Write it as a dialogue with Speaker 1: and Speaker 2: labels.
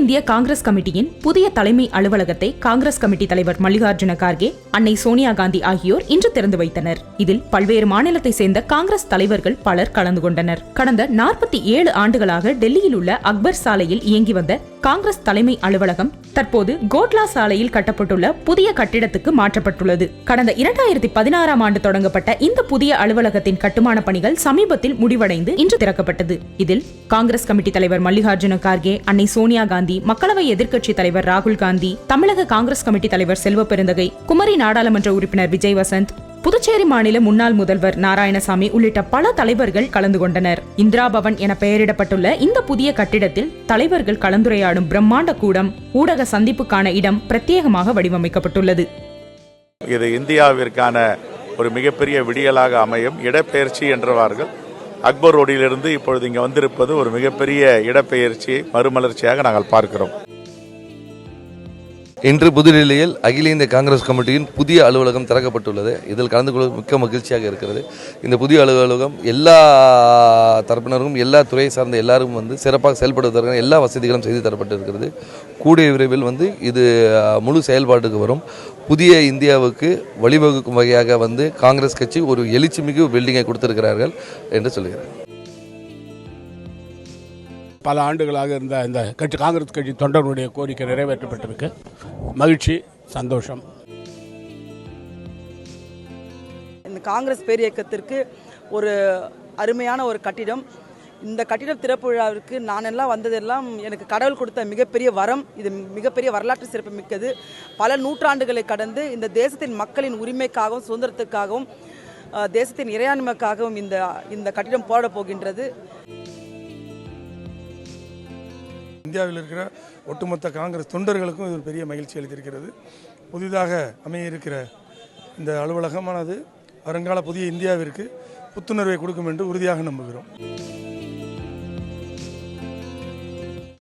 Speaker 1: இந்திய காங்கிரஸ் கமிட்டியின் புதிய தலைமை அலுவலகத்தை காங்கிரஸ் கமிட்டி தலைவர் மல்லிகார்ஜுன கார்கே, அன்னை சோனியா காந்தி ஆகியோர் இன்று திறந்து வைத்தனர். இதில் பல்வேறு மாநிலத்தை சேர்ந்த காங்கிரஸ் தலைவர்கள் பலர் கலந்து கொண்டனர். கடந்த 47 ஆண்டுகளாக டெல்லியில் உள்ள அக்பர் சாலையில் இயங்கி வந்த காங்கிரஸ் தலைமை அலுவலகம் தற்போது கோட்லா சாலையில் கட்டப்பட்டுள்ள புதிய கட்டிடத்துக்கு மாற்றப்பட்டுள்ளது. கடந்த 2016ஆம் ஆண்டு தொடங்கப்பட்ட இந்த புதிய அலுவலகத்தின் கட்டுமான பணிகள் சமீபத்தில் முடிவடைந்து இன்று திறக்கப்பட்டது. இதில் காங்கிரஸ் கமிட்டி தலைவர் மல்லிகார்ஜுன கார்கே, அன்னை சோனியா காந்தி, மக்களவை எதிர்க்கட்சி தலைவர் ராகுல் காந்தி, தமிழக காங்கிரஸ் கமிட்டி தலைவர் செல்வ பெருந்தகை, குமரி நாடாளுமன்ற உறுப்பினர் விஜய் வசந்த், புதுச்சேரி மாநில முன்னாள் முதல்வர் நாராயணசாமி உள்ளிட்ட பல தலைவர்கள் கலந்து கொண்டனர். இந்திரா பவன் என பெயரிடப்பட்டுள்ள இந்த புதிய கட்டிடத்தில் தலைவர்கள் கலந்துரையாடும் பிரம்மாண்ட கூடம், ஊடக சந்திப்புக்கான இடம் பிரத்யேகமாக வடிவமைக்கப்பட்டுள்ளது.
Speaker 2: இது இந்தியாவிற்கான ஒரு மிகப்பெரிய விடியலாக அமையும். இடப்பெயர்ச்சி என்றவார்கள். அக்பர் ரோடிலிருந்து இப்பொழுது இங்கே வந்திருப்பது ஒரு மிகப்பெரிய இடப்பெயர்ச்சி மறுமலர்ச்சியாக நாங்கள் பார்க்கிறோம்.
Speaker 3: இன்று புதுடில்லியில் அகில இந்திய காங்கிரஸ் கமிட்டியின் புதிய அலுவலகம் திறக்கப்பட்டுள்ளது. இதில் கலந்து கொள்ள மிக்க மகிழ்ச்சியாக இருக்கிறது. இந்த புதிய அலுவலகம் எல்லா தரப்பினரும், எல்லா துறையை சார்ந்த எல்லாரும் சிறப்பாக செயல்படுவதற்கான எல்லா வசதிகளும் செய்து தரப்பட்டிருக்கிறது. கூடிய விரைவில் இது முழு செயல்பாட்டுக்கு வரும். புதிய இந்தியாவுக்கு வழிவகுக்கும் வகையாக காங்கிரஸ் கட்சி ஒரு எழுச்சிமிகு பில்டிங்கை கொடுத்திருக்கிறார்கள் என்று சொல்கிறேன்.
Speaker 4: பல ஆண்டுகளாக இருந்த இந்த கட்சி, காங்கிரஸ் கட்சி தொண்டர்களுடைய கோரிக்கை நிறைவேற்றப்பட்டிருக்கு. மகிழ்ச்சி, சந்தோஷம்.
Speaker 5: இந்த காங்கிரஸ் பேரியக்கத்திற்கு ஒரு அருமையான ஒரு கட்டிடம். இந்த கட்டிடம் திறப்பு விழாவிற்கு நானெல்லாம் வந்ததெல்லாம் எனக்கு கடவுள் கொடுத்த மிகப்பெரிய வரம். இது மிகப்பெரிய வரலாற்று சிறப்பு மிக்கது. பல நூற்றாண்டுகளை கடந்து இந்த தேசத்தின் மக்களின் உரிமைக்காகவும் சுதந்திரத்துக்காகவும் தேசத்தின் இறையாண்மைக்காகவும் இந்த கட்டிடம் போடப் போகின்றது.
Speaker 6: இந்தியாவில் இருக்கிற ஒட்டுமொத்த காங்கிரஸ் தொண்டர்களுக்கும் இது ஒரு பெரிய மகிழ்ச்சி அளித்திருக்கிறது. புதிதாக அமைய இருக்கிற இந்த அலுவலகமானது வருங்கால புதிய இந்தியாவிற்கு புத்துணர்வை கொடுக்கும் என்று உறுதியாக நம்புகிறோம்.